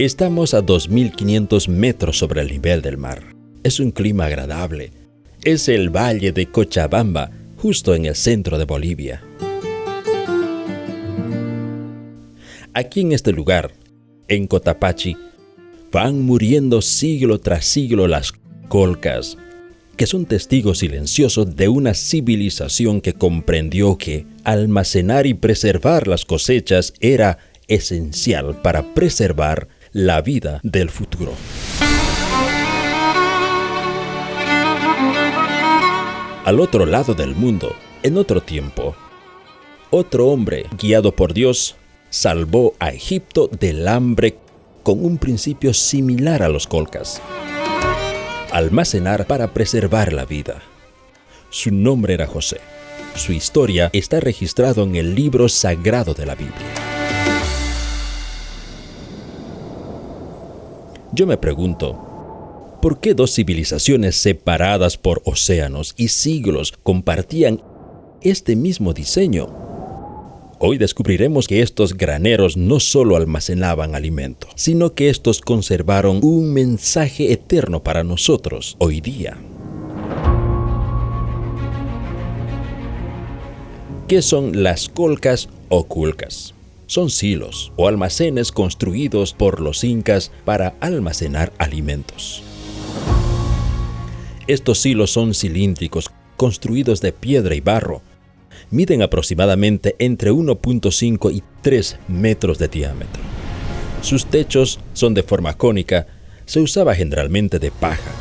Estamos a 2.500 metros sobre el nivel del mar. Es un clima agradable. Es el valle de Cochabamba, justo en el centro de Bolivia. Aquí en este lugar, en Cotapaxi, van muriendo siglo tras siglo las colcas, que son testigos silenciosos de una civilización que comprendió que almacenar y preservar las cosechas era esencial para preservar la vida del futuro. Al otro lado del mundo, en otro tiempo, otro hombre, guiado por Dios, salvó a Egipto del hambre con un principio similar a los colcas: almacenar para preservar la vida. Su nombre era José. Su historia está registrada en el libro sagrado de la Biblia. Yo me pregunto, ¿por qué dos civilizaciones separadas por océanos y siglos compartían este mismo diseño? Hoy descubriremos que estos graneros no solo almacenaban alimento, sino que estos conservaron un mensaje eterno para nosotros hoy día. ¿Qué son las colcas o culcas? Son silos o almacenes construidos por los incas para almacenar alimentos. Estos silos son cilíndricos, construidos de piedra y barro. Miden aproximadamente entre 1.5 y 3 metros de diámetro. Sus techos son de forma cónica. Se usaba generalmente de paja.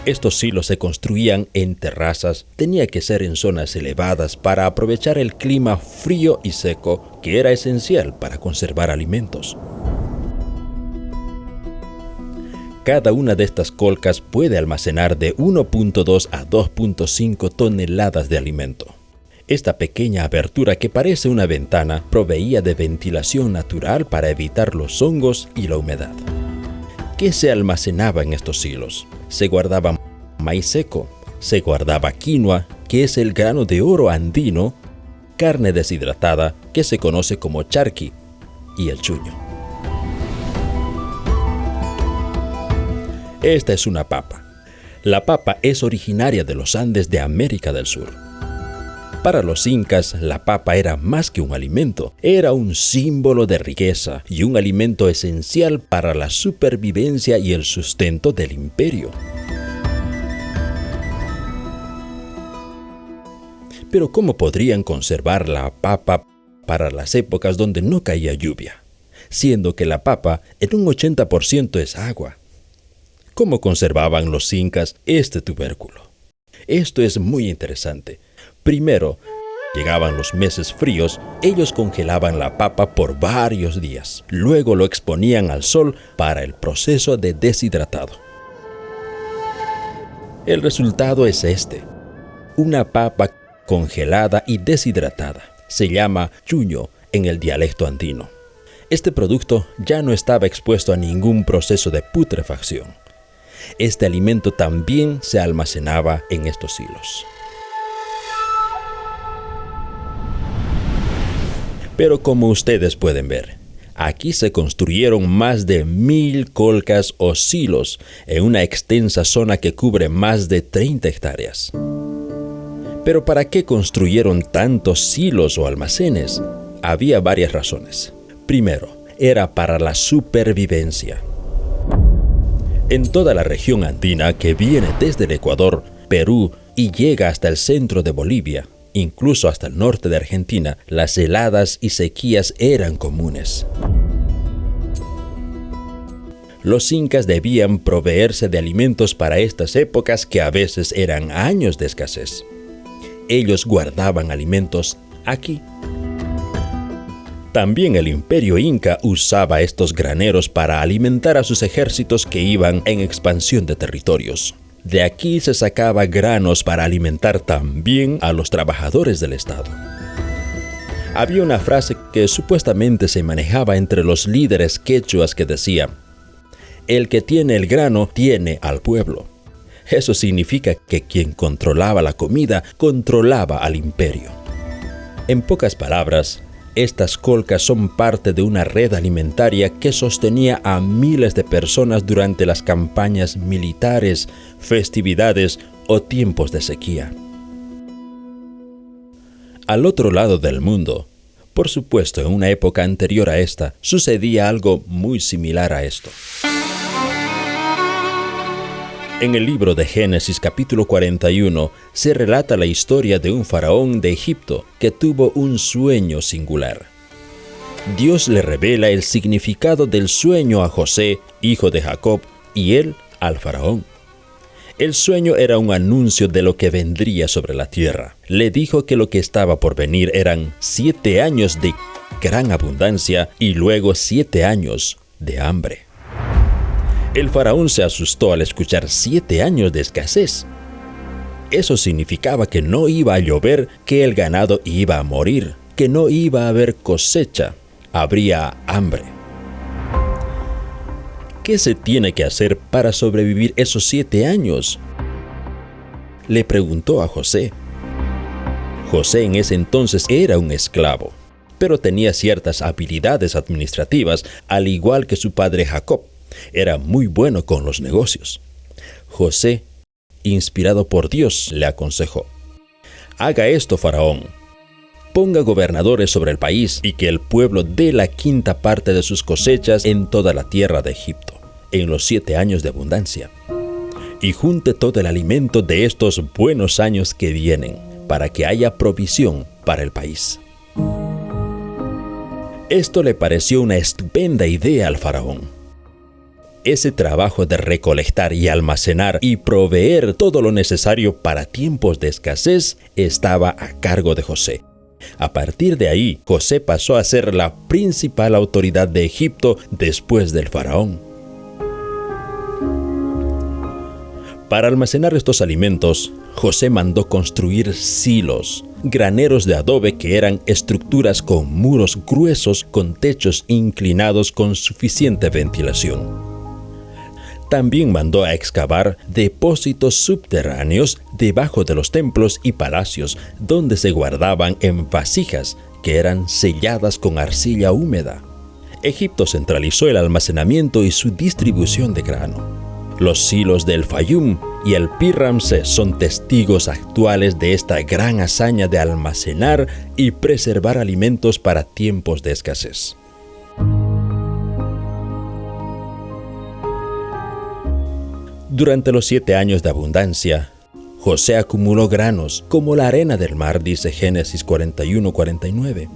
Estos silos se construían en terrazas. Tenía que ser en zonas elevadas para aprovechar el clima frío y seco, que era esencial para conservar alimentos. Cada una de estas colcas puede almacenar de 1.2 a 2.5 toneladas de alimento. Esta pequeña abertura, que parece una ventana, proveía de ventilación natural para evitar los hongos y la humedad. ¿Qué se almacenaba en estos silos? Se guardaba maíz seco, se guardaba quinoa, que es el grano de oro andino, carne deshidratada, que se conoce como charqui, y el chuño. Esta es una papa. La papa es originaria de los Andes de América del Sur. Para los incas, la papa era más que un alimento, era un símbolo de riqueza y un alimento esencial para la supervivencia y el sustento del imperio. Pero ¿cómo podrían conservar la papa para las épocas donde no caía lluvia, siendo que la papa en un 80% es agua? ¿Cómo conservaban los incas este tubérculo? Esto es muy interesante. Primero, llegaban los meses fríos, ellos congelaban la papa por varios días. Luego lo exponían al sol para el proceso de deshidratado. El resultado es este: una papa congelada y deshidratada. Se llama chuño en el dialecto andino. Este producto ya no estaba expuesto a ningún proceso de putrefacción. Este alimento también se almacenaba en estos silos. Pero como ustedes pueden ver, aquí se construyeron más de 1.000 colcas o silos en una extensa zona que cubre más de 30 hectáreas. Pero ¿para qué construyeron tantos silos o almacenes? Había varias razones. Primero, era para la supervivencia. En toda la región andina, que viene desde el Ecuador, Perú y llega hasta el centro de Bolivia, incluso hasta el norte de Argentina, las heladas y sequías eran comunes. Los incas debían proveerse de alimentos para estas épocas, que a veces eran años de escasez. Ellos guardaban alimentos aquí. También el imperio inca usaba estos graneros para alimentar a sus ejércitos que iban en expansión de territorios. De aquí se sacaba granos para alimentar también a los trabajadores del Estado. Había una frase que supuestamente se manejaba entre los líderes quechuas que decía: el que tiene el grano tiene al pueblo. Eso significa que quien controlaba la comida controlaba al imperio. En pocas palabras, Estas colcas son parte de una red alimentaria que sostenía a miles de personas durante las campañas militares, festividades o tiempos de sequía. Al otro lado del mundo, por supuesto en una época anterior a esta, sucedía algo muy similar a esto. En el libro de Génesis capítulo 41 se relata la historia de un faraón de Egipto que tuvo un sueño singular. Dios le revela el significado del sueño a José, hijo de Jacob, y él al faraón. El sueño era un anuncio de lo que vendría sobre la tierra. Le dijo que lo que estaba por venir eran 7 años de gran abundancia y luego 7 años de hambre. El faraón se asustó al escuchar 7 años de escasez. Eso significaba que no iba a llover, que el ganado iba a morir, que no iba a haber cosecha, habría hambre. ¿Qué se tiene que hacer para sobrevivir esos 7 años? Le preguntó a José. José en ese entonces era un esclavo, pero tenía ciertas habilidades administrativas, al igual que su padre Jacob. Era muy bueno con los negocios. José, inspirado por Dios, le aconsejó: haga esto, faraón. Ponga gobernadores sobre el país y que el pueblo dé la 5ª parte de sus cosechas en toda la tierra de Egipto, en los 7 años de abundancia. Y junte todo el alimento de estos buenos años que vienen, para que haya provisión para el país. Esto le pareció una estupenda idea al faraón. Ese trabajo de recolectar y almacenar y proveer todo lo necesario para tiempos de escasez estaba a cargo de José. A partir de ahí, José pasó a ser la principal autoridad de Egipto después del faraón. Para almacenar estos alimentos, José mandó construir silos, graneros de adobe que eran estructuras con muros gruesos con techos inclinados con suficiente ventilación. También mandó a excavar depósitos subterráneos debajo de los templos y palacios, donde se guardaban en vasijas que eran selladas con arcilla húmeda. Egipto centralizó el almacenamiento y su distribución de grano. Los silos del Fayum y el Pi Ramsés son testigos actuales de esta gran hazaña de almacenar y preservar alimentos para tiempos de escasez. Durante los 7 años de abundancia, José acumuló granos como la arena del mar, dice Génesis 41-49.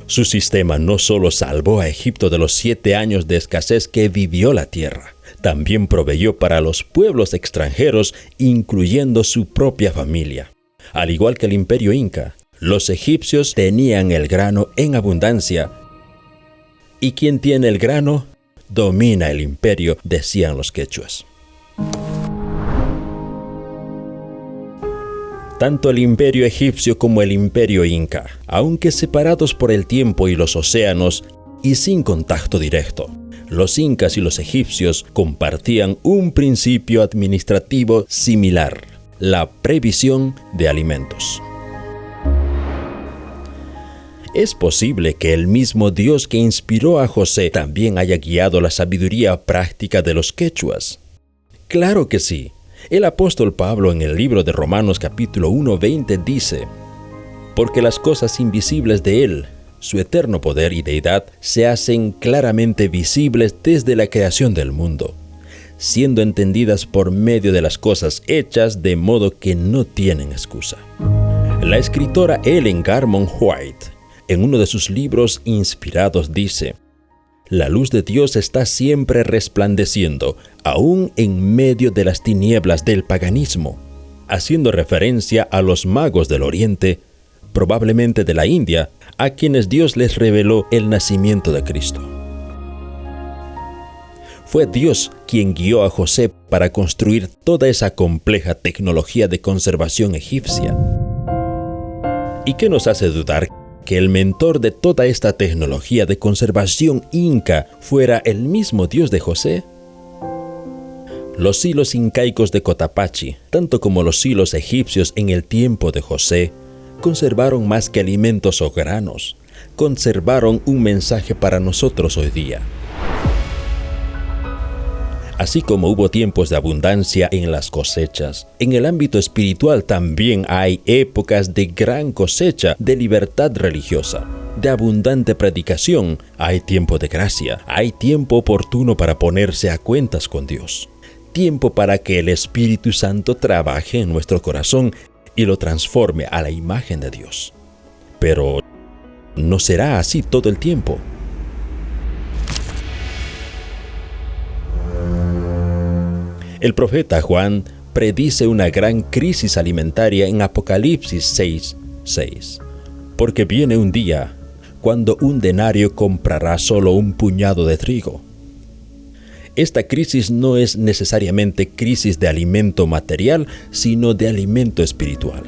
Su sistema no solo salvó a Egipto de los 7 años de escasez que vivió la tierra, también proveyó para los pueblos extranjeros, incluyendo su propia familia. Al igual que el imperio inca, los egipcios tenían el grano en abundancia. Y quien tiene el grano, domina el imperio, decían los quechuas. Tanto el imperio egipcio como el imperio inca, aunque separados por el tiempo y los océanos y sin contacto directo, los incas y los egipcios compartían un principio administrativo similar: la previsión de alimentos. ¿Es posible que el mismo Dios que inspiró a José también haya guiado la sabiduría práctica de los quechuas? Claro que sí. El apóstol Pablo en el libro de Romanos capítulo 1:20 dice: porque las cosas invisibles de Él, su eterno poder y deidad, se hacen claramente visibles desde la creación del mundo, siendo entendidas por medio de las cosas hechas, de modo que no tienen excusa. La escritora Ellen Garmon White, en uno de sus libros inspirados, dice: la luz de Dios está siempre resplandeciendo, aún en medio de las tinieblas del paganismo, haciendo referencia a los magos del Oriente, probablemente de la India, a quienes Dios les reveló el nacimiento de Cristo. Fue Dios quien guió a José para construir toda esa compleja tecnología de conservación egipcia. ¿Y qué nos hace dudar que el mentor de toda esta tecnología de conservación inca fuera el mismo Dios de José? Los silos incaicos de Cotapaxi, tanto como los silos egipcios en el tiempo de José, conservaron más que alimentos o granos. conservaron un mensaje para nosotros hoy día. Así como hubo tiempos de abundancia en las cosechas, en el ámbito espiritual también hay épocas de gran cosecha, de libertad religiosa, de abundante predicación. Hay tiempo de gracia, hay tiempo oportuno para ponerse a cuentas con Dios, tiempo para que el Espíritu Santo trabaje en nuestro corazón y lo transforme a la imagen de Dios. Pero no será así todo el tiempo. El profeta Juan predice una gran crisis alimentaria en Apocalipsis 6:6. Porque viene un día cuando un denario comprará solo un puñado de trigo. Esta crisis no es necesariamente crisis de alimento material, sino de alimento espiritual.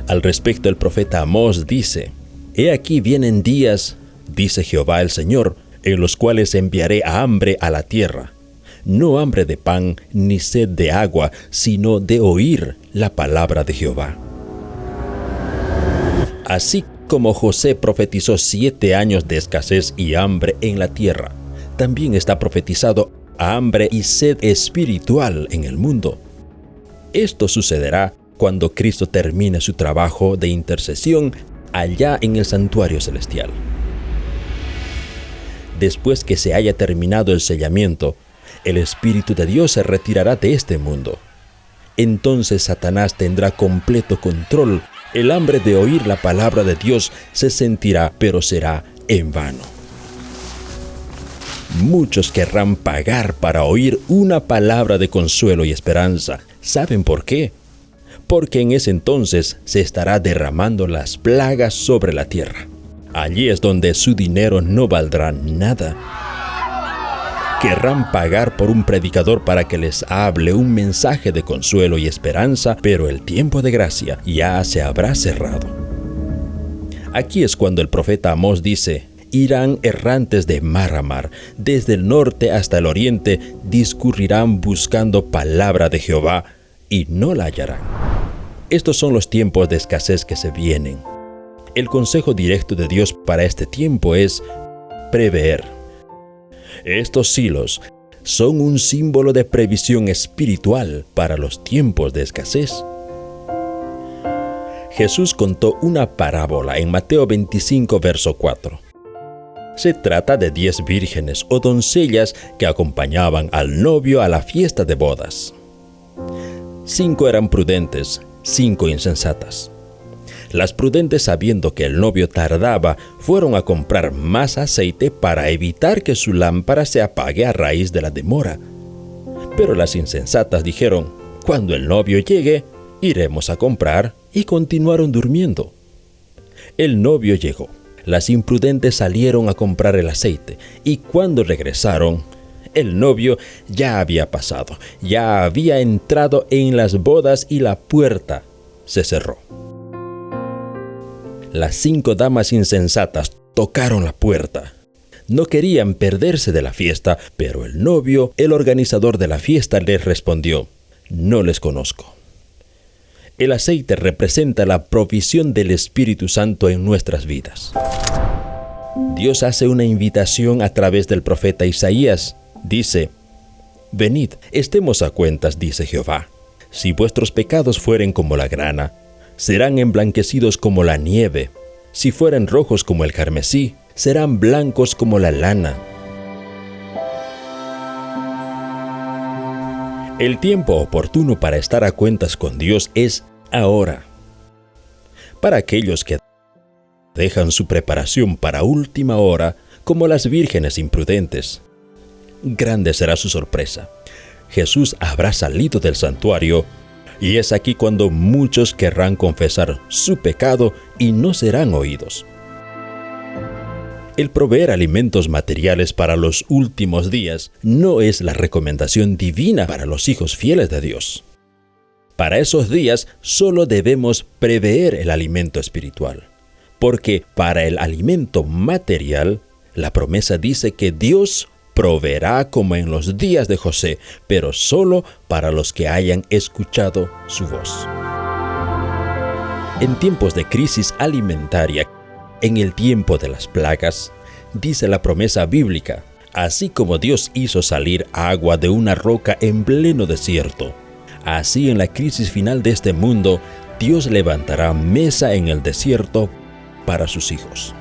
Al respecto, el profeta Amós dice: He aquí vienen días, dice Jehová el Señor, en los cuales enviaré hambre a la tierra. No hambre de pan ni sed de agua, sino de oír la palabra de Jehová. Así como José profetizó 7 años de escasez y hambre en la tierra, también está profetizado hambre y sed espiritual en el mundo. Esto sucederá cuando Cristo termine su trabajo de intercesión allá en el santuario celestial. Después que se haya terminado el sellamiento, el Espíritu de Dios se retirará de este mundo. Entonces Satanás tendrá completo control. El hambre de oír la palabra de Dios se sentirá, pero será en vano. Muchos querrán pagar para oír una palabra de consuelo y esperanza. ¿Saben por qué? Porque en ese entonces se estará derramando las plagas sobre la tierra. Allí es donde su dinero no valdrá nada. Querrán pagar por un predicador para que les hable un mensaje de consuelo y esperanza, pero el tiempo de gracia ya se habrá cerrado. Aquí es cuando el profeta Amós dice: Irán errantes de mar a mar, desde el norte hasta el oriente, discurrirán buscando palabra de Jehová, y no la hallarán. Estos son los tiempos de escasez que se vienen. El consejo directo de Dios para este tiempo es prever. Estos silos son un símbolo de previsión espiritual para los tiempos de escasez. Jesús contó una parábola en Mateo 25, verso 4. Se trata de 10 vírgenes o doncellas que acompañaban al novio a la fiesta de bodas. 5 eran prudentes, 5 insensatas. Las prudentes, sabiendo que el novio tardaba, fueron a comprar más aceite para evitar que su lámpara se apague a raíz de la demora. Pero las insensatas dijeron: cuando el novio llegue, iremos a comprar, y continuaron durmiendo. El novio llegó. Las imprudentes salieron a comprar el aceite, y cuando regresaron, el novio ya había pasado, ya había entrado en las bodas y la puerta se cerró. Las 5 damas insensatas tocaron la puerta. No querían perderse de la fiesta, pero el novio, el organizador de la fiesta, les respondió: no les conozco. El aceite representa la provisión del Espíritu Santo en nuestras vidas. Dios hace una invitación a través del profeta Isaías. Dice: venid, estemos a cuentas, dice Jehová. Si vuestros pecados fueren como la grana, serán emblanquecidos como la nieve. Si fueren rojos como el carmesí, serán blancos como la lana. El tiempo oportuno para estar a cuentas con Dios es ahora. Para aquellos que dejan su preparación para última hora, como las vírgenes imprudentes, grande será su sorpresa. Jesús habrá salido del santuario, y es aquí cuando muchos querrán confesar su pecado y no serán oídos. El proveer alimentos materiales para los últimos días no es la recomendación divina para los hijos fieles de Dios. Para esos días solo debemos prever el alimento espiritual, porque para el alimento material, la promesa dice que Dios proveerá como en los días de José, pero solo para los que hayan escuchado su voz. En tiempos de crisis alimentaria, En el tiempo de las plagas, dice la promesa bíblica, así como Dios hizo salir agua de una roca en pleno desierto, así en la crisis final de este mundo, Dios levantará mesa en el desierto para sus hijos.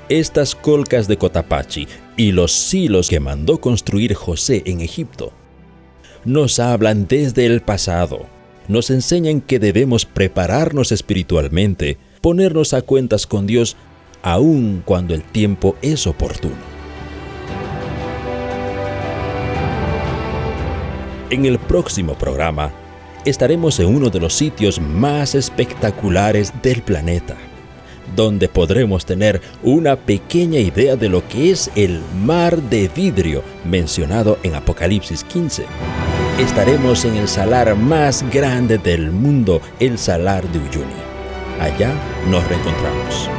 Estas colcas de Cotapaxi y los silos que mandó construir José en Egipto nos hablan desde el pasado. Nos enseñan que debemos prepararnos espiritualmente, ponernos a cuentas con Dios, aun cuando el tiempo es oportuno. En el próximo programa, estaremos en uno de los sitios más espectaculares del planeta, donde podremos tener una pequeña idea de lo que es el mar de vidrio mencionado en Apocalipsis 15. Estaremos en el salar más grande del mundo, el Salar de Uyuni. Allá nos reencontramos.